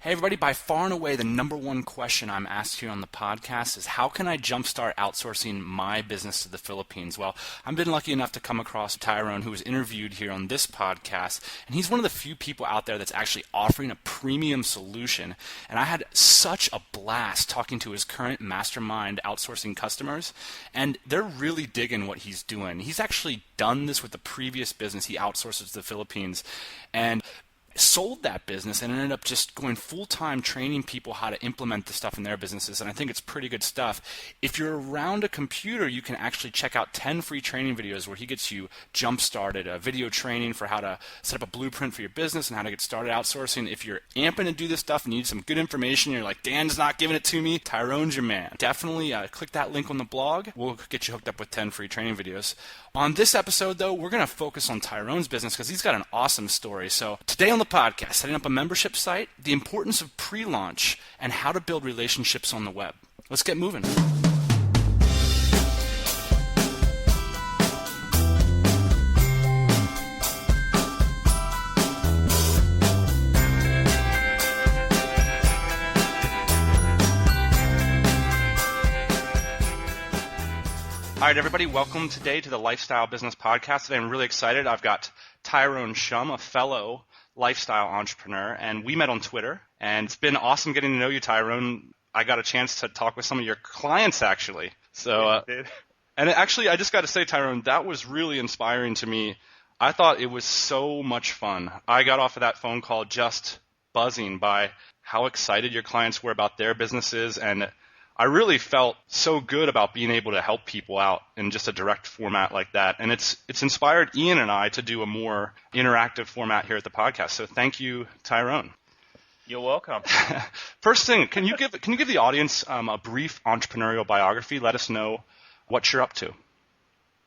Hey everybody, by far and away the number one question I'm asked here on the podcast is how can I jumpstart outsourcing my business to the Philippines? Well, I've been lucky enough to come across Tyrone, who was interviewed here on this podcast, and he's one of the few people out there that's actually offering a premium solution. And I had such a blast talking to his current mastermind outsourcing customers, and they're really digging what he's doing. He's actually done this with the previous business he outsources to the Philippines, and sold that business and ended up just going full-time training people how to implement the stuff in their businesses, and I think it's pretty good stuff. If you're around a computer, you can actually check out 10 free training videos where he gets you jump-started, a video training for how to set up a blueprint for your business and how to get started outsourcing. If you're amping to do this stuff and you need some good information, you're like, Dan's not giving it to me, Tyrone's your man. Definitely click that link on the blog. We'll get you hooked up with 10 free training videos. On this episode, though, we're going to focus on Tyrone's business because he's got an awesome story. So today on the podcast, setting up a membership site, the importance of pre-launch, and how to build relationships on the web. Let's get moving. All right, everybody, welcome today to the Lifestyle Business Podcast. Today I'm really excited. I've got Tyrone Shum, a fellow lifestyle entrepreneur, and we met on Twitter, and it's been awesome getting to know you, Tyrone. I got a chance to talk with some of your clients, actually. And actually, I just got to say, Tyrone, that was really inspiring to me. I thought it was so much fun. I got off of that phone call just buzzing by how excited your clients were about their businesses, and I really felt so good about being able to help people out in just a direct format like that. And it's inspired Ian and I to do a more interactive format here at the podcast. So thank you, Tyrone. You're welcome. First thing, can you give the audience a brief entrepreneurial biography? Let us know what you're up to.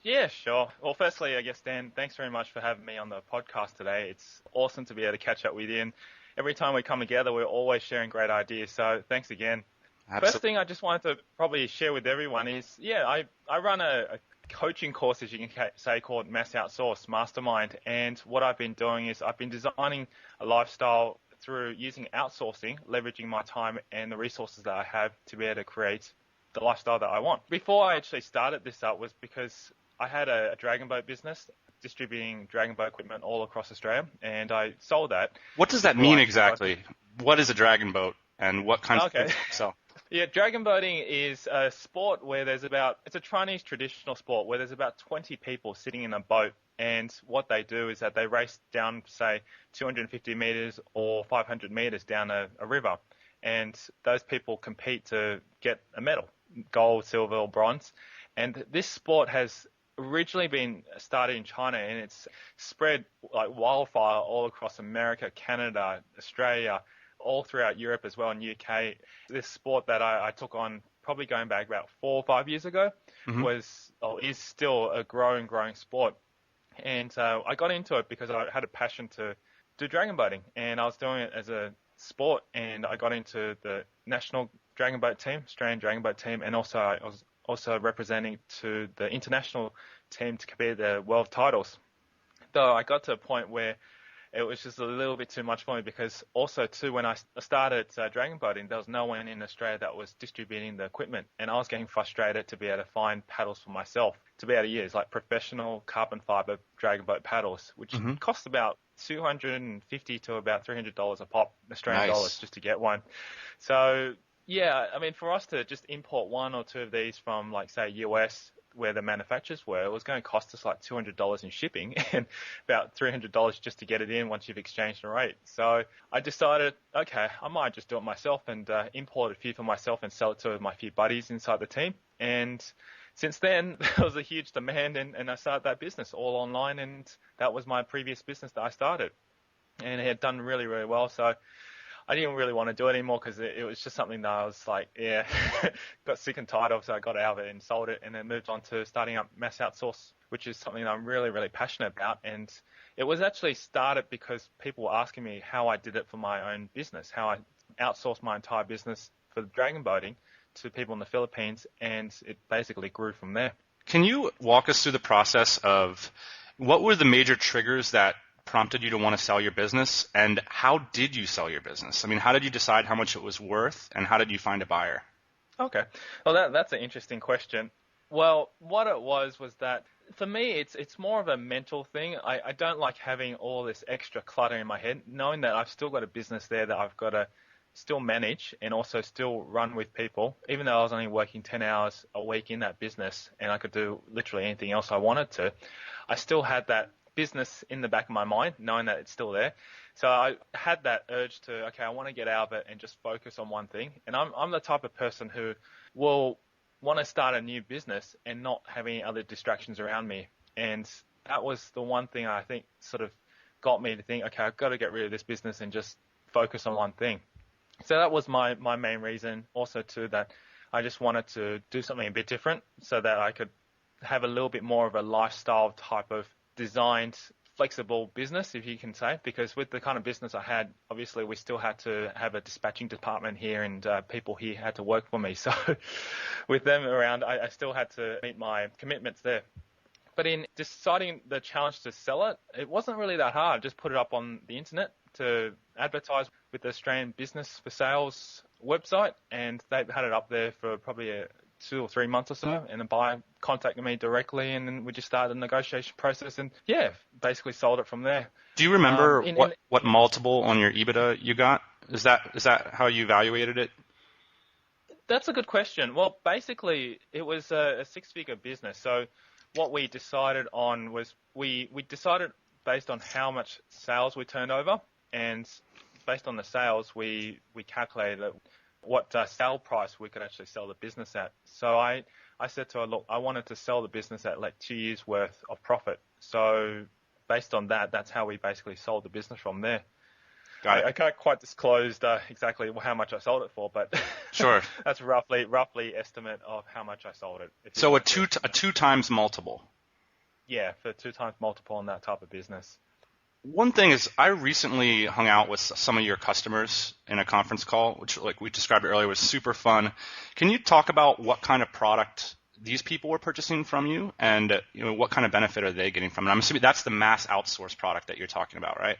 Yeah, sure. Well, firstly, I guess, Dan, thanks very much for having me on the podcast today. It's awesome to be able to catch up with you. And every time we come together, we're always sharing great ideas. So thanks again. Absolutely. First thing I just wanted to probably share with everyone is, I run a coaching course, as you can say, called Mass Outsource Mastermind. And what I've been doing is I've been designing a lifestyle through using outsourcing, leveraging my time and the resources that I have to be able to create the lifestyle that I want. Before I actually started this up was because I had a dragon boat business distributing dragon boat equipment all across Australia, and I sold that. What does that mean exactly? What is a dragon boat and what kinds of things do you sell? Yeah, dragon boating is a sport where it's a Chinese traditional sport where there's about 20 people sitting in a boat, and what they do is that they race down, say, 250 meters or 500 meters down a river, and those people compete to get a medal, gold, silver, or bronze. And this sport has originally been started in China, and it's spread like wildfire all across America, Canada, Australia, all throughout Europe as well, and UK. This sport that I took on probably going back about 4 or 5 years ago is still a growing sport. And I got into it because I had a passion to do dragon boating, and I was doing it as a sport, and I got into the national dragon boat team, Australian dragon boat team, and also I was also representing to the international team to compete at the world titles. Though I got to a point where it was just a little bit too much for me, because also too, when I started dragon boating, there was no one in Australia that was distributing the equipment, and I was getting frustrated to be able to find paddles for myself to be able to use, like professional carbon fiber dragon boat paddles, which cost about $250 to about $300 a pop, Australian dollars, just to get one. So yeah, I mean, for us to just import 1 or 2 of these from, like, say, US, where the manufacturers were, it was going to cost us like $200 in shipping and about $300 just to get it in once you've exchanged the rate. So I decided, okay, I might just do it myself and import a few for myself and sell it to my few buddies inside the team. And since then, there was a huge demand, and I started that business all online, and that was my previous business that I started. And it had done really, really well. So I didn't really want to do it anymore because it was just something that I was like, got sick and tired of, so I got out of it and sold it, and then moved on to starting up Mass Outsource, which is something that I'm really, really passionate about. And it was actually started because people were asking me how I did it for my own business, how I outsourced my entire business for dragon boating to people in the Philippines, and it basically grew from there. Can you walk us through the process of what were the major triggers that prompted you to want to sell your business, and how did you sell your business? I mean, how did you decide how much it was worth, and how did you find a buyer? Okay. Well, that's an interesting question. Well, what it was that for me, it's more of a mental thing. I don't like having all this extra clutter in my head, knowing that I've still got a business there that I've got to still manage and also still run with people, even though I was only working 10 hours a week in that business and I could do literally anything else I wanted to. I still had that business in the back of my mind, knowing that it's still there. So I had that urge to, okay, I want to get out of it and just focus on one thing. And I'm the type of person who will want to start a new business and not have any other distractions around me. And that was the one thing I think sort of got me to think, okay, I've got to get rid of this business and just focus on one thing. So that was my main reason. Also, too, that I just wanted to do something a bit different so that I could have a little bit more of a lifestyle type of designed, flexible business, if you can say, because with the kind of business I had, obviously we still had to have a dispatching department here and people here had to work for me. So with them around, I still had to meet my commitments there. But in deciding the challenge to sell it, it wasn't really that hard. Just put it up on the internet to advertise with the Australian Business for Sales website, and they've had it up there for probably 2 or 3 months or so, and the buyer contacted me directly, and then we just started the negotiation process, and basically sold it from there. Do you remember what multiple on your EBITDA you got? Is that how you evaluated it? That's a good question. Well, basically, it was a six-figure business. So what we decided on was we decided based on how much sales we turned over, and based on the sales, we calculated what sale price we could actually sell the business at. So I said to her, look, I wanted to sell the business at like 2 years worth of profit. So based on that, that's how we basically sold the business from there. I can't quite disclose exactly how much I sold it for, but sure, that's roughly estimate of how much I sold it. So a two times multiple. Yeah, for 2 times multiple on that type of business. One thing is, I recently hung out with some of your customers in a conference call, which, like we described earlier, was super fun. Can you talk about what kind of product these people were purchasing from you, and what kind of benefit are they getting from it? I'm assuming that's the mass outsource product that you're talking about, right?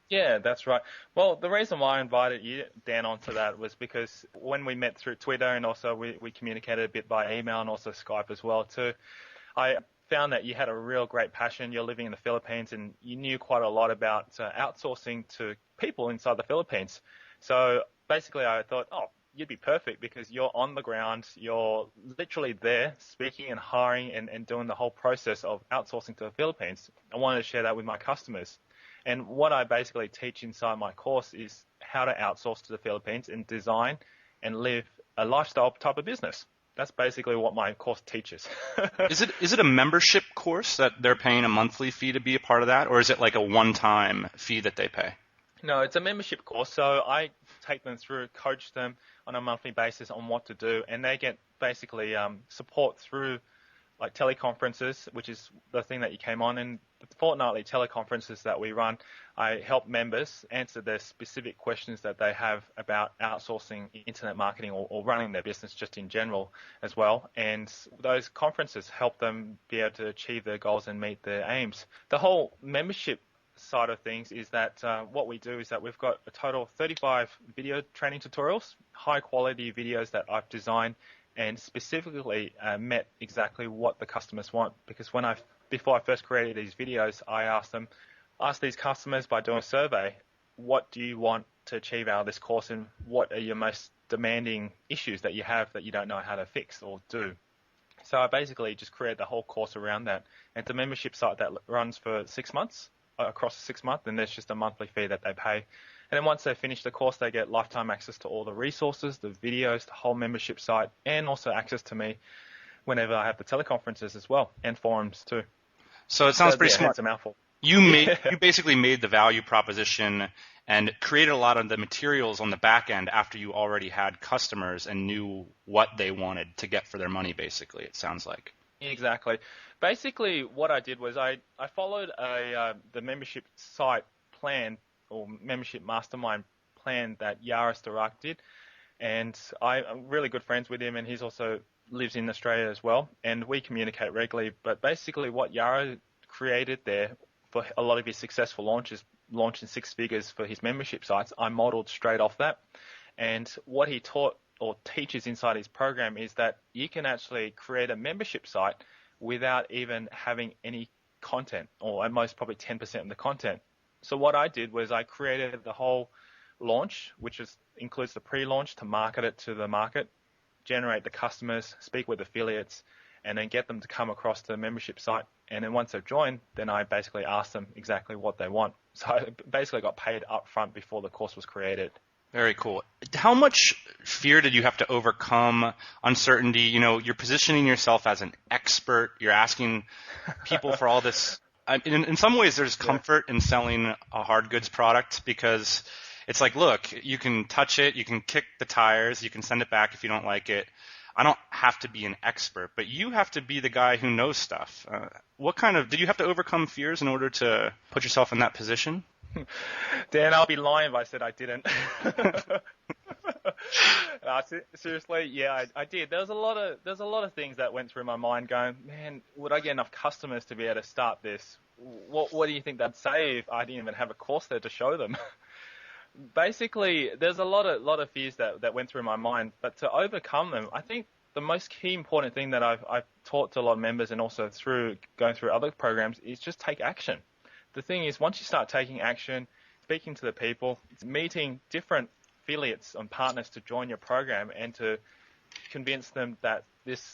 Yeah, that's right. Well, the reason why I invited you, Dan, onto that was because when we met through Twitter, and also we communicated a bit by email and also Skype as well too, I found that you had a real great passion. You're living in the Philippines and you knew quite a lot about outsourcing to people inside the Philippines. So basically I thought, you'd be perfect because you're on the ground, you're literally there speaking and hiring and doing the whole process of outsourcing to the Philippines. I wanted to share that with my customers. And what I basically teach inside my course is how to outsource to the Philippines and design and live a lifestyle type of business. That's basically what my course teaches. Is it a membership course that they're paying a monthly fee to be a part of that, or is it like a one-time fee that they pay? No, it's a membership course. So I take them through, coach them on a monthly basis on what to do, and they get basically support through like teleconferences, which is the thing that you came on, and the fortnightly teleconferences that we run. I help members answer their specific questions that they have about outsourcing internet marketing or running their business just in general as well. And those conferences help them be able to achieve their goals and meet their aims. The whole membership side of things is that what we do is that we've got a total of 35 video training tutorials, high quality videos that I've designed and specifically met exactly what the customers want. Because before I first created these videos, I asked these customers by doing a survey, what do you want to achieve out of this course, and what are your most demanding issues that you have that you don't know how to fix or do? So I basically just created the whole course around that. And it's a membership site that runs for 6 months, across 6 months, and there's just a monthly fee that they pay. And then once they finish the course, they get lifetime access to all the resources, the videos, the whole membership site, and also access to me whenever I have the teleconferences as well, and forums too. So it sounds pretty smart. It's a mouthful. You basically made the value proposition and created a lot of the materials on the back end after you already had customers and knew what they wanted to get for their money, basically, it sounds like. Exactly. Basically, what I did was I followed the membership site plan or membership mastermind plan that Yaris Dirac did, and I'm really good friends with him, and he's also lives in Australia as well, and we communicate regularly. But basically what Yara created there for a lot of his successful launches, launching 6 figures for his membership sites, I modeled straight off that. And what he taught or teaches inside his program is that you can actually create a membership site without even having any content, or at most probably 10% of the content. So what I did was I created the whole launch, which includes the pre-launch to market it to the market, generate the customers, speak with affiliates, and then get them to come across to the membership site. And then once they've joined, then I basically ask them exactly what they want. So I basically got paid up front before the course was created. Very cool. How much fear did you have to overcome, uncertainty? You know, you're positioning yourself as an expert. You're asking people for all this. In some ways, there's comfort in selling a hard goods product because it's like, look, you can touch it, you can kick the tires, you can send it back if you don't like it. I don't have to be an expert, but you have to be the guy who knows stuff. Did you have to overcome fears in order to put yourself in that position? Dan, I'll be lying if I said I didn't. Seriously, yeah, I did. There's a lot of things that went through my mind going, man, would I get enough customers to be able to start this? What do you think they'd say if I didn't even have a course there to show them? Basically, there's a lot of fears that went through my mind, but to overcome them, I think the most key important thing that I've taught to a lot of members and also through going through other programs is just take action. The thing is, once you start taking action, speaking to the people, meeting different affiliates and partners to join your program and to convince them that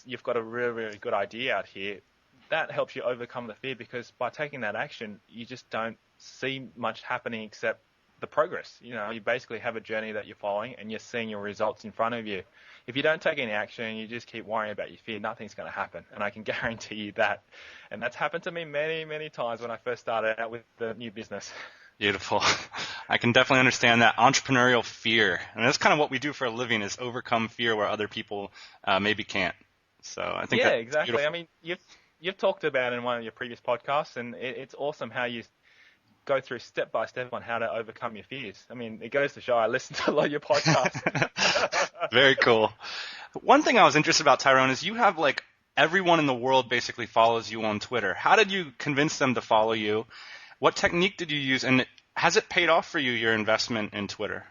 you've got a really, really good idea out here, that helps you overcome the fear, because by taking that action, you just don't see much happening except the progress. You know, you basically have a journey that you're following and you're seeing your results in front of you. If you don't take any action and you just keep worrying about your fear, nothing's going to happen. And I can guarantee you that. And that's happened to me many, many times when I first started out with the new business. Beautiful. I can definitely understand that entrepreneurial fear. And that's kind of what we do for a living, is overcome fear where other people maybe can't. So I think that's exactly. beautiful. I mean, you've talked about it in one of your previous podcasts, and it's awesome how you go through step by step on how to overcome your fears. I mean, it goes to show I listen to a lot of your podcasts. Very cool. One thing I was interested about, Tyrone, is you have like everyone in the world basically follows you on Twitter. How did you convince them to follow you? What technique did you use, and has it paid off for you, your investment in Twitter?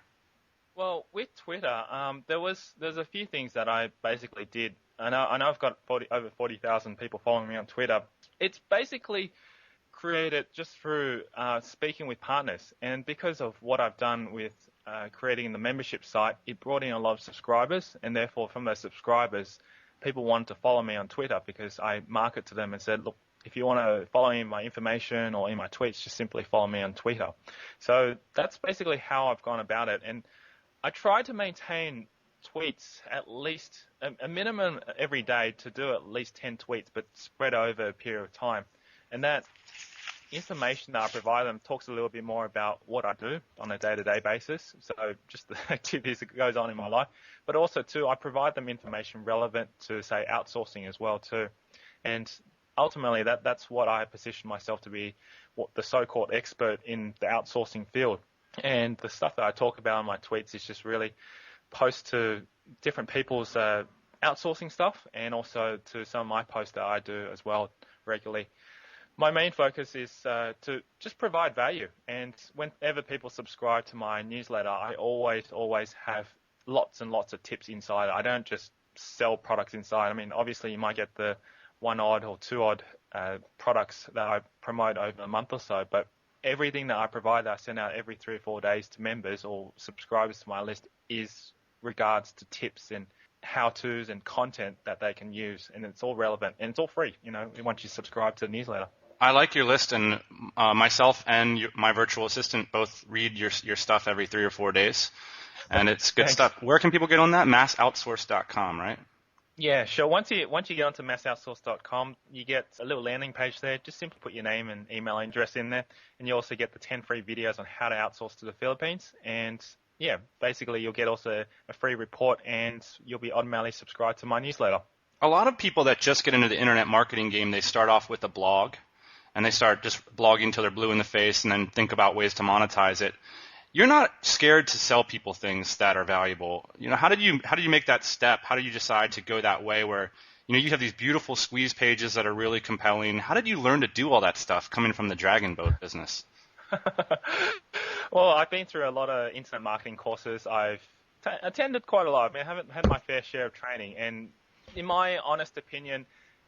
Well, with Twitter, there's a few things that I basically did. I know I've got over 40,000 people following me on Twitter. It's basically created just through speaking with partners, and because of what I've done with creating the membership site, it brought in a lot of subscribers, and therefore from those subscribers, people wanted to follow me on Twitter because I market to them and said, look, if you want to follow me in my information or in my tweets, just simply follow me on Twitter. So that's basically how I've gone about it. And I try to maintain tweets at least a minimum every day, to do at least 10 tweets, but spread over a period of time. And that information that I provide them talks a little bit more about what I do on a day-to-day basis. So just the activities that goes on in my life, but also too, I provide them information relevant to, say, outsourcing as well too. And ultimately, that's what I position myself to be, what the so-called expert in the outsourcing field. And the stuff that I talk about in my tweets is just really post to different people's outsourcing stuff, and also to some of my posts that I do as well regularly. My main focus is to just provide value. And whenever people subscribe to my newsletter, I always have lots and lots of tips inside. I don't just sell products inside. I mean, obviously you might get the one odd or two odd products that I promote over a month or so, but everything that I provide that I send out every 3 or 4 days to members or subscribers to my list is regards to tips and how-tos and content that they can use, and it's all relevant and it's all free, you know, once you subscribe to the newsletter. I like your list, and myself and my virtual assistant both read your stuff every 3 or 4 days, and it's good stuff. Where can people get on that? massoutsource.com, right? Yeah, sure. Once you get onto massoutsource.com, you get a little landing page there. Just simply put your name and email address in there, and you also get the 10 free videos on how to outsource to the Philippines. And yeah, basically you'll get also a free report, and you'll be automatically subscribed to my newsletter. A lot of people that just get into the internet marketing game, they start off with a blog, and they start just blogging until they're blue in the face, and then think about ways to monetize it. You're not scared to sell people things that are valuable. You know, how did you make that step? How did you decide to go that way where You have these beautiful squeeze pages that are really compelling. How did you learn to do all that stuff coming from the dragon boat business? Well, I've been through a lot of internet marketing courses. I've attended quite a lot. I mean, I haven't had my fair share of training. And in my honest opinion,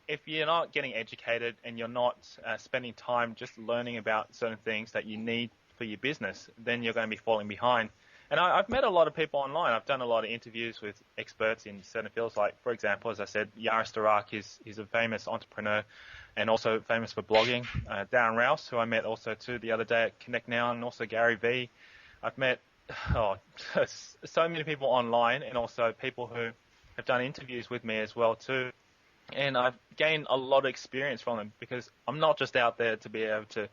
if you're not getting educated and you're not spending time just learning about certain things that you need for your business, then you're going to be falling behind. And I've met a lot of people online. I've done a lot of interviews with experts in certain fields. Like, for example, as I said, Yaris Darak he's a famous entrepreneur and also famous for blogging. Darren Rouse, who I met also too the other day at Connect Now, and also Gary Vee. I've met so many people online, and also people who have done interviews with me as well too. And I've gained a lot of experience from them, because I'm not just out there to be able to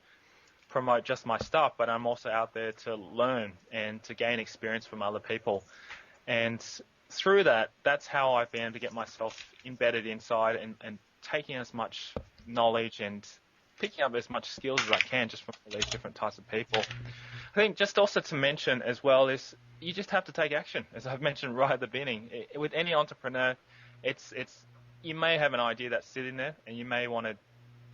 promote just my stuff, but I'm also out there to learn and to gain experience from other people. And through that, that's how I've been able to get myself embedded inside and taking as much knowledge and picking up as much skills as I can just from all these different types of people. I think just also to mention as well is you just have to take action, as I've mentioned right at the beginning. With any entrepreneur, it's you may have an idea that's sitting there and you may want to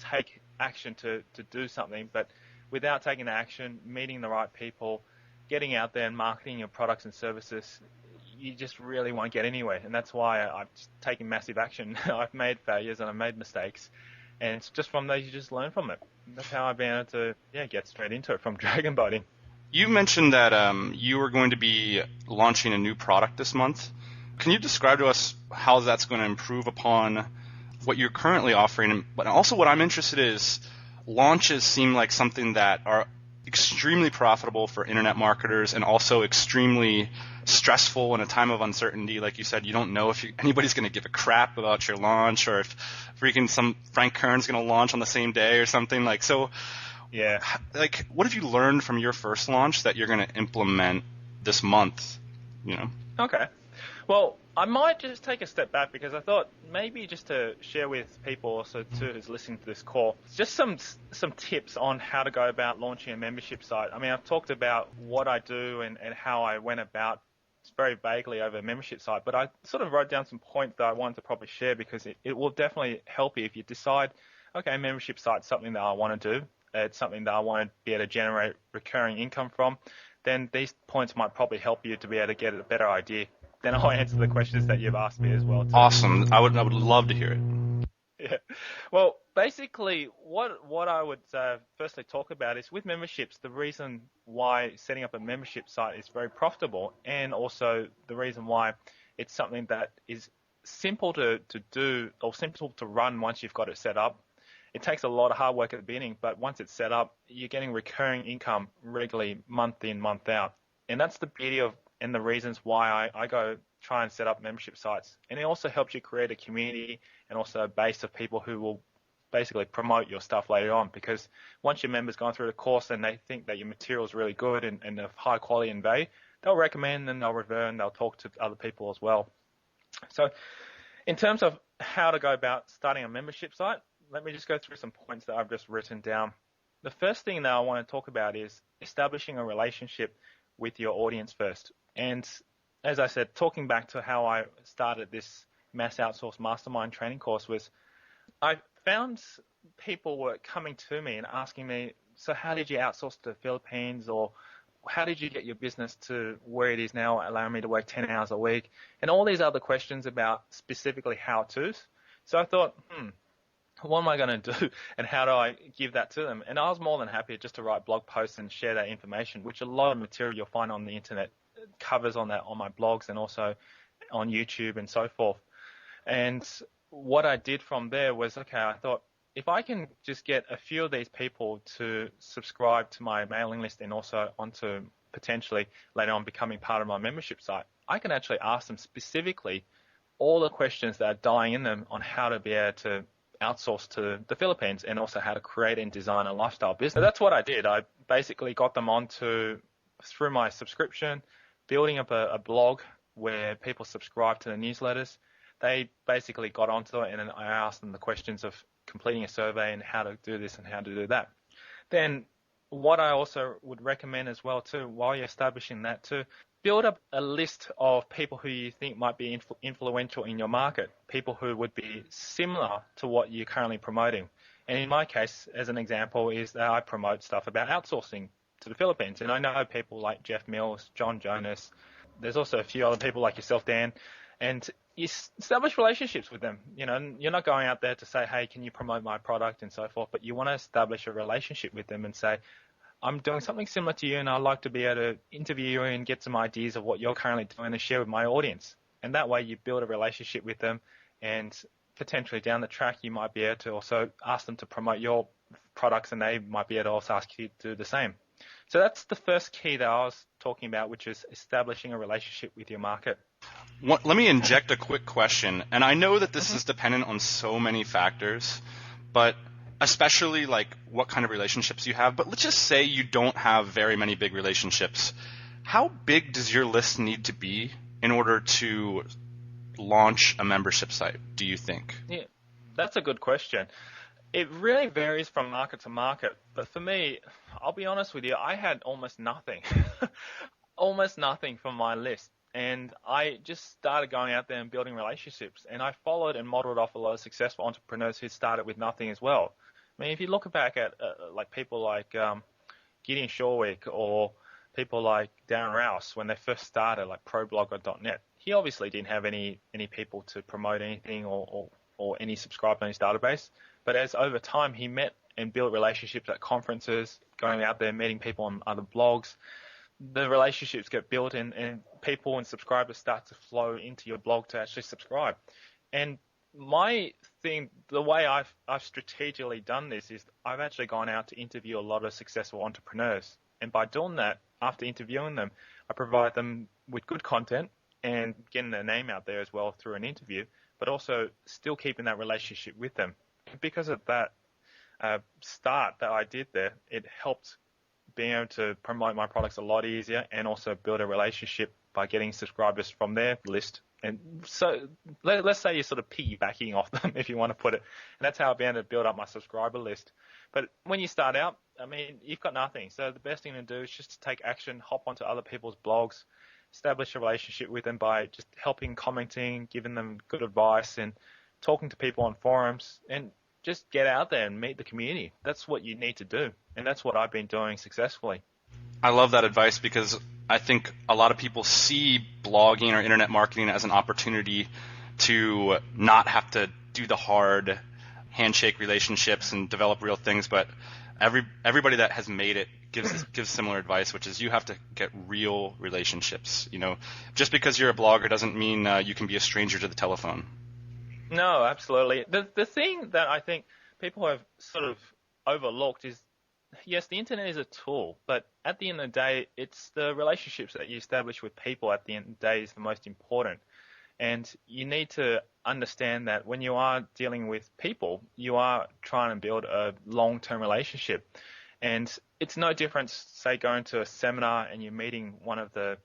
take action to do something, but without taking the action, meeting the right people, getting out there and marketing your products and services, you just really won't get anywhere. And that's why I've taken massive action. I've made failures and I've made mistakes. And it's just from those, you just learn from it. And that's how I've been able to get straight into it from dragon boating. You mentioned that you were going to be launching a new product this month. Can you describe to us how that's going to improve upon what you're currently offering? But also what I'm interested in is launches seem like something that are extremely profitable for internet marketers and also extremely stressful in a time of uncertainty. Like you said, you don't know if anybody's going to give a crap about your launch, or if freaking some Frank Kern's going to launch on the same day or something. Yeah. What have you learned from your first launch that you're going to implement this month? Okay. Well, I might just take a step back, because I thought maybe just to share with people also too who's listening to this call, just some tips on how to go about launching a membership site. I mean, I've talked about what I do and how I went about very vaguely over a membership site, but I sort of wrote down some points that I wanted to probably share, because it will definitely help you if you decide, okay, membership site's something that I want to do. It's something that I want to be able to generate recurring income from. Then these points might probably help you to be able to get a better idea. Then I'll answer the questions that you've asked me as well too. Awesome. I would love to hear it. Yeah. Well, basically, what I would firstly talk about is with memberships, the reason why setting up a membership site is very profitable, and also the reason why it's something that is simple to do or simple to run once you've got it set up. It takes a lot of hard work at the beginning, but once it's set up, you're getting recurring income regularly, month in, month out. And that's the beauty of and the reasons why I go try and set up membership sites. And it also helps you create a community and also a base of people who will basically promote your stuff later on, because once your members gone through the course and they think that your material is really good and of high quality and value, they'll recommend and they'll revert and they'll talk to other people as well. So in terms of how to go about starting a membership site, let me just go through some points that I've just written down. The first thing that I want to talk about is establishing a relationship with your audience first. And as I said, talking back to how I started this mass outsource mastermind training course, was I found people were coming to me and asking me, so how did you outsource to the Philippines, or how did you get your business to where it is now, allowing me to work 10 hours a week, and all these other questions about specifically how-tos. So I thought, what am I going to do, and how do I give that to them? And I was more than happy just to write blog posts and share that information, which a lot of material you'll find on the internet covers on that, on my blogs and also on YouTube and so forth. And what I did from there was, okay, I thought, if I can just get a few of these people to subscribe to my mailing list and also onto potentially later on becoming part of my membership site, I can actually ask them specifically all the questions that are dying in them on how to be able to outsource to the Philippines and also how to create and design a lifestyle business. So that's what I did. I basically got them onto, through my subscription, building up a blog where people subscribe to the newsletters. They basically got onto it, and then I asked them the questions of completing a survey and how to do this and how to do that. Then what I also would recommend as well too, while you're establishing that too, build up a list of people who you think might be influential in your market, people who would be similar to what you're currently promoting. And in my case, as an example, is that I promote stuff about outsourcing to the Philippines. And I know people like Jeff Mills, John Jonas. There's also a few other people like yourself, Dan. And you establish relationships with them. You know, you're not going out there to say, hey, can you promote my product and so forth, but you want to establish a relationship with them and say, I'm doing something similar to you and I'd like to be able to interview you and get some ideas of what you're currently doing and share with my audience. And that way you build a relationship with them, and potentially down the track you might be able to also ask them to promote your products, and they might be able to also ask you to do the same. So that's the first key that I was talking about, which is establishing a relationship with your market. Let me inject a quick question. And I know that this is dependent on so many factors, but especially like what kind of relationships you have. But let's just say you don't have very many big relationships. How big does your list need to be in order to launch a membership site, do you think? Yeah, that's a good question. It really varies from market to market. But for me, I'll be honest with you, I had almost nothing, almost nothing from my list. And I just started going out there and building relationships. And I followed and modeled off a lot of successful entrepreneurs who started with nothing as well. I mean, if you look back at like people like Gideon Shorwick or people like Darren Rouse when they first started, like ProBlogger.net, he obviously didn't have any people to promote anything or any subscribers on his database. But as over time he met and built relationships at conferences, going out there, meeting people on other blogs, the relationships get built and people and subscribers start to flow into your blog to actually subscribe. And my thing, the way I've strategically done this is I've actually gone out to interview a lot of successful entrepreneurs. And by doing that, after interviewing them, I provide them with good content and getting their name out there as well through an interview, but also still keeping that relationship with them. Because of that start that I did there, it helped being able to promote my products a lot easier and also build a relationship by getting subscribers from their list. And so let's say you're sort of piggybacking off them, if you want to put it. And that's how I've been able to build up my subscriber list. But when you start out, I mean, you've got nothing. So the best thing to do is just to take action, hop onto other people's blogs, establish a relationship with them by just helping, commenting, giving them good advice and talking to people on forums, and just get out there and meet the community. That's what you need to do. And that's what I've been doing successfully. I love that advice because I think a lot of people see blogging or internet marketing as an opportunity to not have to do the hard handshake relationships and develop real things, but everybody that has made it gives similar advice, which is you have to get real relationships. You know, just because you're a blogger doesn't mean you can be a stranger to the telephone. No, absolutely. The thing that I think people have sort of overlooked is, yes, the internet is a tool, but at the end of the day, it's the relationships that you establish with people at the end of the day is the most important. And you need to understand that when you are dealing with people, you are trying to build a long-term relationship. And it's no different, say, going to a seminar and you're meeting one of the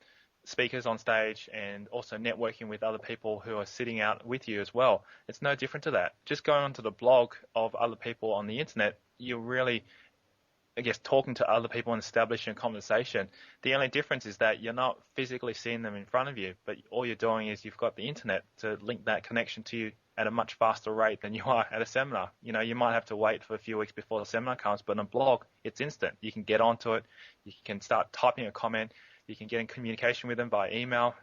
speakers on stage and also networking with other people who are sitting out with you as well. It's no different to that. Just going onto the blog of other people on the internet, you're really, I guess, talking to other people and establishing a conversation. The only difference is that you're not physically seeing them in front of you, but all you're doing is you've got the internet to link that connection to you at a much faster rate than you are at a seminar. You know, you might have to wait for a few weeks before the seminar comes, but on a blog, it's instant. You can get onto it. You can start typing a comment. You can get in communication with them by email.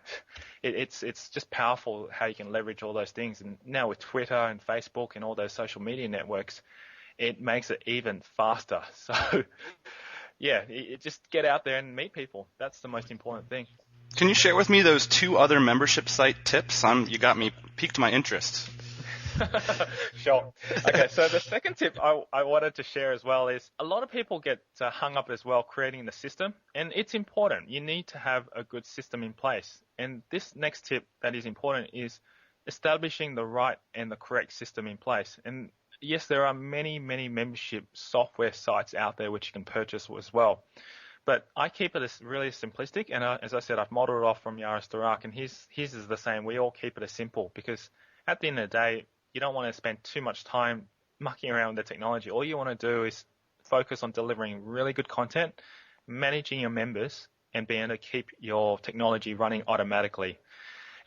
It's just powerful how you can leverage all those things. And now with Twitter and Facebook and all those social media networks, it makes it even faster. So, yeah, just get out there and meet people. That's the most important thing. Can you share with me those 2 other membership site tips? You got me, piqued my interest. Sure. Okay, so the second tip I wanted to share as well is a lot of people get hung up as well creating the system, and it's important. You need to have a good system in place. And this next tip that is important is establishing the right and the correct system in place. And yes, there are many, many membership software sites out there which you can purchase as well. But I keep it as really simplistic, and as I said, I've modeled it off from Yaris Darak, and his is the same. We all keep it as simple because at the end of the day, you don't want to spend too much time mucking around with the technology. All you want to do is focus on delivering really good content, managing your members, and being able to keep your technology running automatically.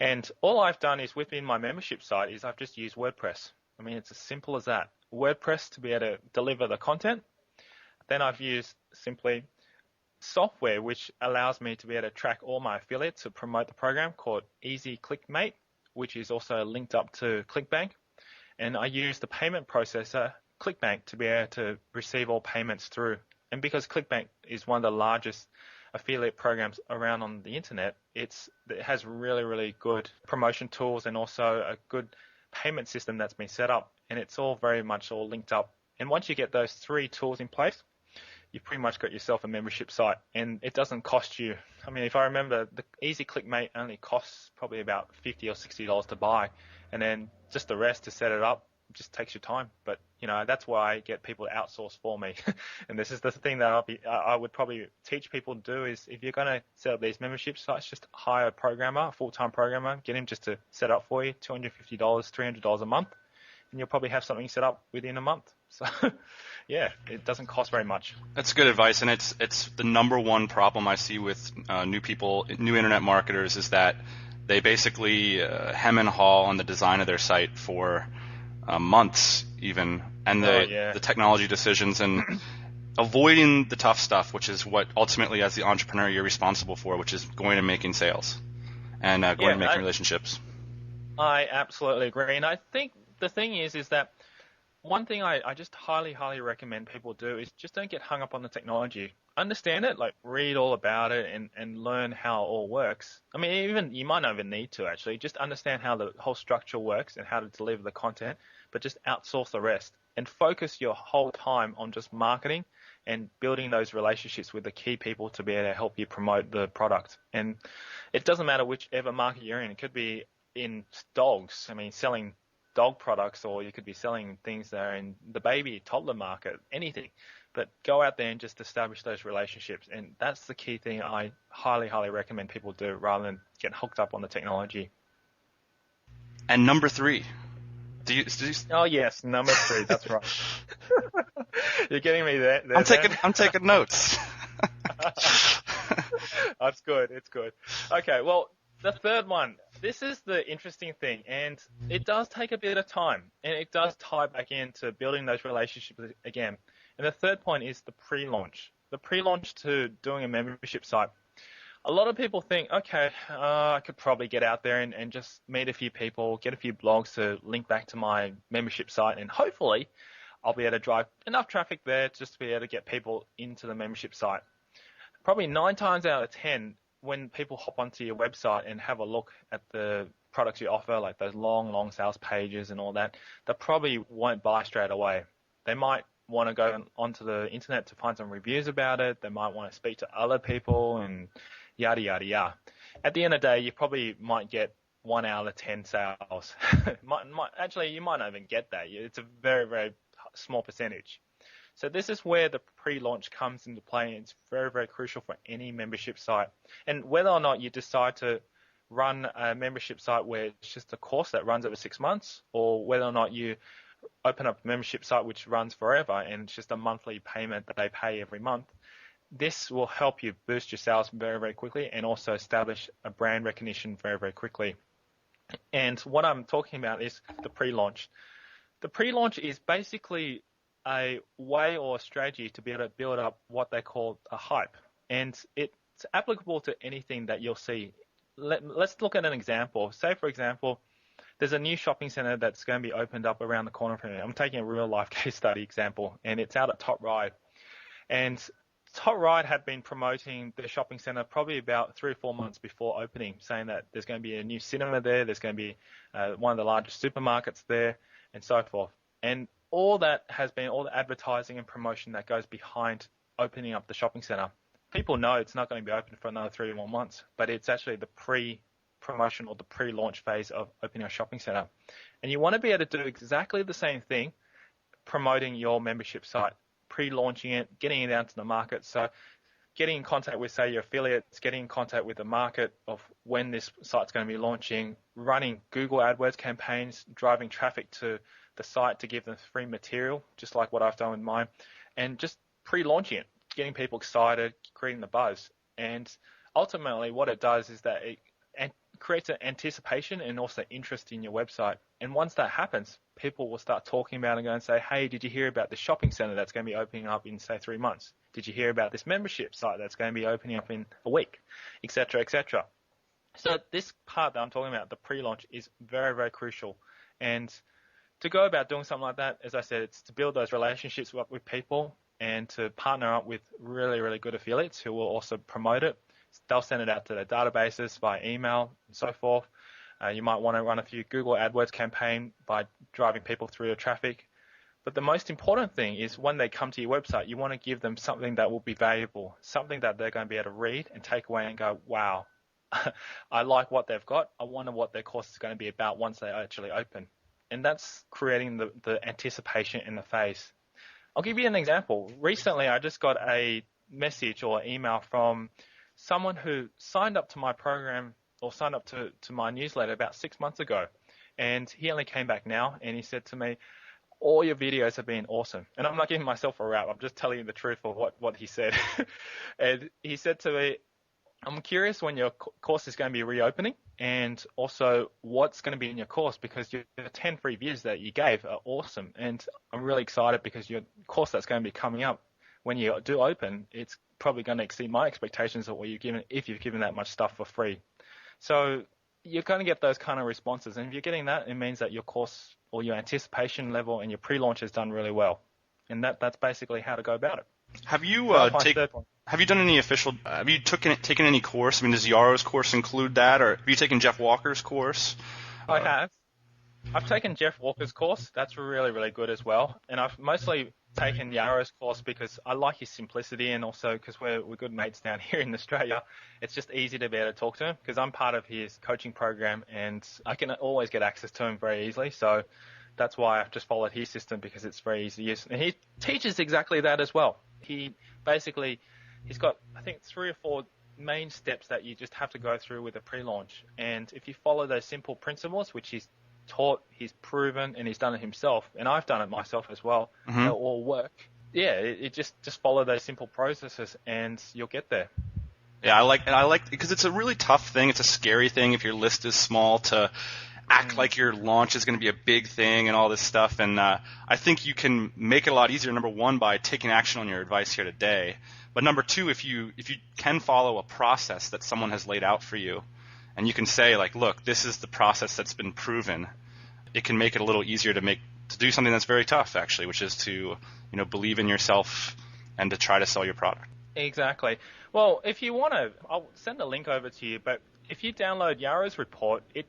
And all I've done is within my membership site is I've just used WordPress. I mean, it's as simple as that. WordPress to be able to deliver the content. Then I've used simply software which allows me to be able to track all my affiliates to promote the program called Easy ClickMate, which is also linked up to ClickBank. And I use the payment processor ClickBank to be able to receive all payments through. And because ClickBank is one of the largest affiliate programs around on the internet, it has really, really good promotion tools and also a good payment system that's been set up. And it's all very much all linked up. And once you get those 3 tools in place, you've pretty much got yourself a membership site, and it doesn't cost you. I mean, if I remember, the Easy ClickMate only costs probably about $50 or $60 to buy, and then just the rest to set it up just takes your time. But that's why I get people to outsource for me. And this is the thing that I would probably teach people to do is if you're going to set up these membership sites, just hire a programmer, a full-time programmer, get him just to set up for you, $250, $300 a month, and you'll probably have something set up within a month. So yeah, it doesn't cost very much. That's good advice, and it's the number one problem I see with new internet marketers is that they basically hem and haw on the design of their site for months even, and the technology decisions and avoiding the tough stuff, which is what ultimately as the entrepreneur you're responsible for, which is going and making sales and going and making relationships. I absolutely agree, and I think the thing is that one thing I just highly, highly recommend people do is just don't get hung up on the technology. Understand it, like read all about it and learn how it all works. I mean, even you might not even need to actually. Just understand how the whole structure works and how to deliver the content, but just outsource the rest and focus your whole time on just marketing and building those relationships with the key people to be able to help you promote the product. And it doesn't matter whichever market you're in. It could be in dogs. I mean, selling dog products, or you could be selling things that are in the baby toddler market, anything. But go out there and just establish those relationships, and that's the key thing I highly, highly recommend people do rather than get hooked up on the technology. And number 3. Oh yes, number 3. That's right. You're getting me there. I'm taking notes. That's good. It's good. Okay. Well, the third one. This is the interesting thing, and it does take a bit of time, and it does tie back into building those relationships again. And the third point is the pre-launch. The pre-launch to doing a membership site. A lot of people think, okay, I could probably get out there and just meet a few people, get a few blogs to link back to my membership site, and hopefully I'll be able to drive enough traffic there just to be able to get people into the membership site. Probably 9 times out of 10, when people hop onto your website and have a look at the products you offer, like those long sales pages and all that, they probably won't buy straight away. They might want to go onto the internet to find some reviews about it. They might want to speak to other people and yada, yada, yada. At the end of the day, you probably might get 1 out of 10 sales. Actually, you might not even get that. It's a very, very small percentage. So this is where the pre-launch comes into play, and it's very, very crucial for any membership site. And whether or not you decide to run a membership site where it's just a course that runs over 6 months, or whether or not you open up a membership site which runs forever and it's just a monthly payment that they pay every month, this will help you boost your sales very, very quickly and also establish a brand recognition very, very quickly. And what I'm talking about is the pre-launch. The pre-launch is basically a way or a strategy to be able to build up what they call a hype. And it's applicable to anything that you'll see. Let's look at an example. Say, for example, there's a new shopping center that's going to be opened up around the corner from me. I'm taking a real life case study example, and it's out at Top Ride. And Top Ride had been promoting the shopping center probably about 3 or 4 months before opening, saying that there's going to be a new cinema there, there's going to be one of the largest supermarkets there, and so forth. And all that has been all the advertising and promotion that goes behind opening up the shopping center. People know it's not going to be open for another 3 or 4 months, but it's actually the pre-promotion or the pre-launch phase of opening a shopping center. And you want to be able to do exactly the same thing, promoting your membership site, pre-launching it, getting it out to the market. So getting in contact with, say, your affiliates, getting in contact with the market of when this site's going to be launching, running Google AdWords campaigns, driving traffic to the site to give them free material, just like what I've done with mine, and just pre-launching it, getting people excited, creating the buzz. And ultimately what it does is that it creates an anticipation and also interest in your website. And once that happens, people will start talking about it and go and say, hey, did you hear about the shopping center that's going to be opening up in, say, 3 months? Did you hear about this membership site that's going to be opening up in a week, etc., etc.? So this part that I'm talking about, the pre-launch, is very, very crucial. And to go about doing something like that, as I said, it's to build those relationships with people and to partner up with really, really good affiliates who will also promote it. They'll send it out to their databases via email and so forth. You might want to run a few Google AdWords campaign by driving people through your traffic. But the most important thing is when they come to your website, you want to give them something that will be valuable, something that they're going to be able to read and take away and go, wow, I like what they've got. I wonder what their course is going to be about once they actually open. And that's creating the anticipation in the phase. I'll give you an example. Recently, I just got a message or email from someone who signed up to my program or signed up to my newsletter about 6 months ago. And he only came back now and he said to me, all your videos have been awesome. And I'm not giving myself a rap. I'm just telling you the truth of what he said. And he said to me, I'm curious when your course is going to be reopening and also what's going to be in your course, because your 10 free views that you gave are awesome. And I'm really excited because your course that's going to be coming up when you do open, it's probably going to exceed my expectations of what you've given if you've given that much stuff for free. So you're going to get those kind of responses. And if you're getting that, it means that your course or your anticipation level and your pre-launch has done really well. And that's basically how to go about it. Have you done any official? Have you taken any course? I mean, does Yaro's course include that, or have you taken Jeff Walker's course? I have. I've taken Jeff Walker's course. That's really, really good as well. And I've mostly taken Yaro's course because I like his simplicity, and also because we're good mates down here in Australia. It's just easy to be able to talk to him because I'm part of his coaching program, and I can always get access to him very easily. So that's why I've just followed his system, because it's very easy to use. And he teaches exactly that as well. He's got, I think, 3 or 4 main steps that you just have to go through with a pre-launch. And if you follow those simple principles, which he's taught, he's proven, and he's done it himself, and I've done it myself as well, they'll all work. Yeah, it just follow those simple processes and you'll get there. Yeah, I like because it's a really tough thing. It's a scary thing if your list is small to act like your launch is going to be a big thing and all this stuff. And I think you can make it a lot easier, number one, by taking action on your advice here today. But number two, if you can follow a process that someone has laid out for you, and you can say, like, look, this is the process that's been proven, it can make it a little easier to do something that's very tough, actually, which is to believe in yourself and to try to sell your product. Exactly. Well, if you want to, I'll send a link over to you, but if you download Yaro's report, it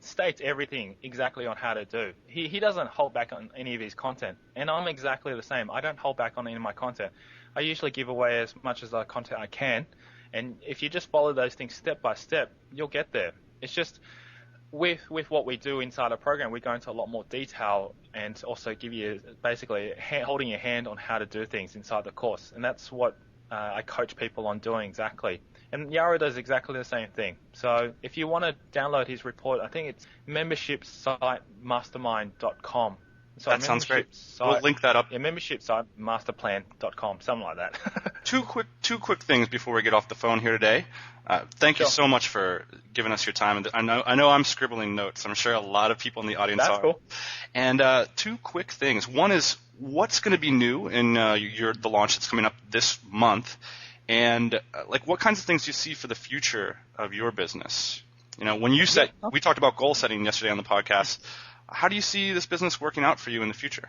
states everything exactly on how to do. He doesn't hold back on any of his content, and I'm exactly the same. I don't hold back on any of my content. I usually give away as much as the content I can, and if you just follow those things step by step, you'll get there. It's just with what we do inside our program, we go into a lot more detail and also give you basically holding your hand on how to do things inside the course, and that's what I coach people on doing exactly. And Yaro does exactly the same thing. So if you want to download his report, I think it's membershipsitemastermind.com. So that sounds great. We'll link that up. Yeah, membershipsitemasterplan.com, something like that. Two quick things before we get off the phone here today. Thank you so much for giving us your time. And I know I'm scribbling notes. I'm sure a lot of people in the audience are. That's cool. And 2 quick things. One is, what's going to be new in the launch that's coming up this month? And what kinds of things do you see for the future of your business? When you we talked about goal setting yesterday on the podcast. How do you see this business working out for you in the future?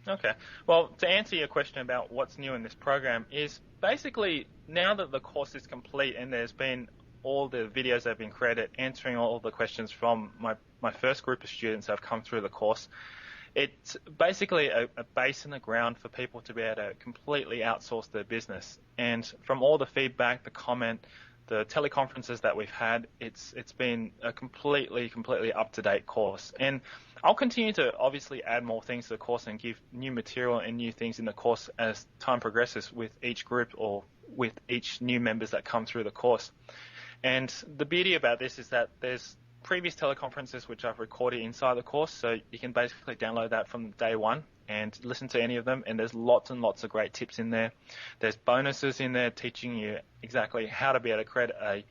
Okay. Well, to answer your question about what's new in this program is basically now that the course is complete and there's been all the videos that have been created answering all the questions from my first group of students that have come through the course, it's basically a base in the ground for people to be able to completely outsource their business. And from all the feedback, the comment, the teleconferences that we've had, it's been a completely up-to-date course. And I'll continue to obviously add more things to the course and give new material and new things in the course as time progresses with each group or with each new members that come through the course. And the beauty about this is that there's previous teleconferences which I've recorded inside the course, so you can basically download that from day one and listen to any of them, and there's lots and lots of great tips in there. There's bonuses in there teaching you exactly how to be able to create a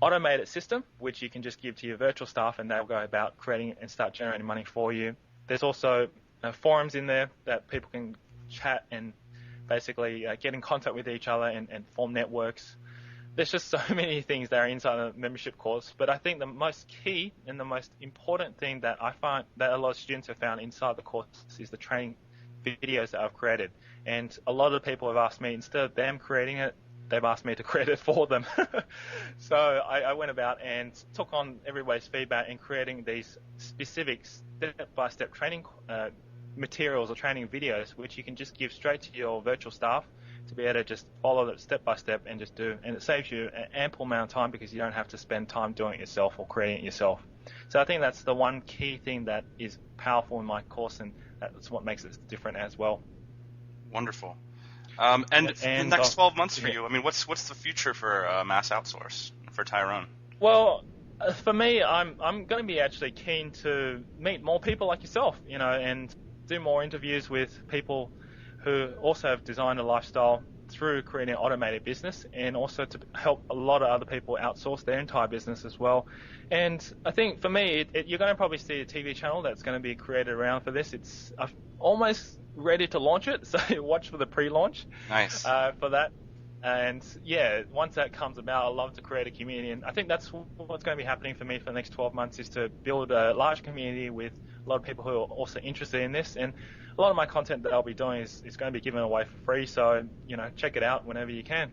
automated system, which you can just give to your virtual staff, and they'll go about creating and start generating money for you. There's also forums in there that people can chat and basically get in contact with each other and form networks. There's just so many things that are inside the membership course, but I think the most key and the most important thing that I find that a lot of students have found inside the course is the training videos that I've created. And a lot of people have asked me, instead of them creating it, they've asked me to create it for them. So I went about and took on everybody's feedback in creating these specific step-by-step training materials or training videos, which you can just give straight to your virtual staff to be able to just follow it step by step and just do. And it saves you an ample amount of time because you don't have to spend time doing it yourself or creating it yourself. So I think that's the one key thing that is powerful in my course, and that's what makes it different as well. Wonderful. And the next 12 months for you, I mean, what's the future for Mass Outsource, for Tyrone? Well, for me, I'm going to be actually keen to meet more people like yourself, and do more interviews with people who also have designed a lifestyle through creating an automated business, and also to help a lot of other people outsource their entire business as well. And I think for me, you're going to probably see a TV channel that's going to be created around for this. It's almost ready to launch it, so watch for the pre-launch. Nice. For that. And yeah, once that comes about, I'd love to create a community, and I think that's what's going to be happening for me for the next 12 months, is to build a large community with a lot of people who are also interested in this. And a lot of my content that I'll be doing is going to be given away for free, so check it out whenever you can.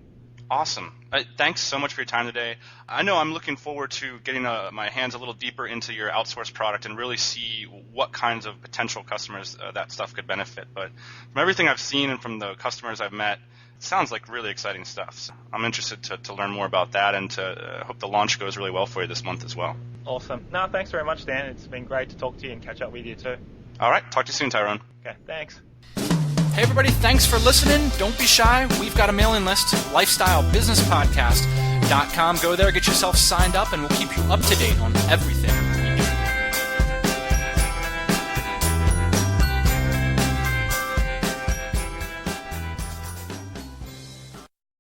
Awesome. Thanks so much for your time today. I know I'm looking forward to getting my hands a little deeper into your outsourced product and really see what kinds of potential customers that stuff could benefit. But from everything I've seen and from the customers I've met, it sounds like really exciting stuff. So I'm interested to learn more about that, and to hope the launch goes really well for you this month as well. Awesome. No, thanks very much, Dan. It's been great to talk to you and catch up with you too. All right. Talk to you soon, Tyrone. Okay, thanks. Hey everybody, thanks for listening. Don't be shy. We've got a mailing list, lifestylebusinesspodcast.com. Go there, get yourself signed up, and we'll keep you up to date on everything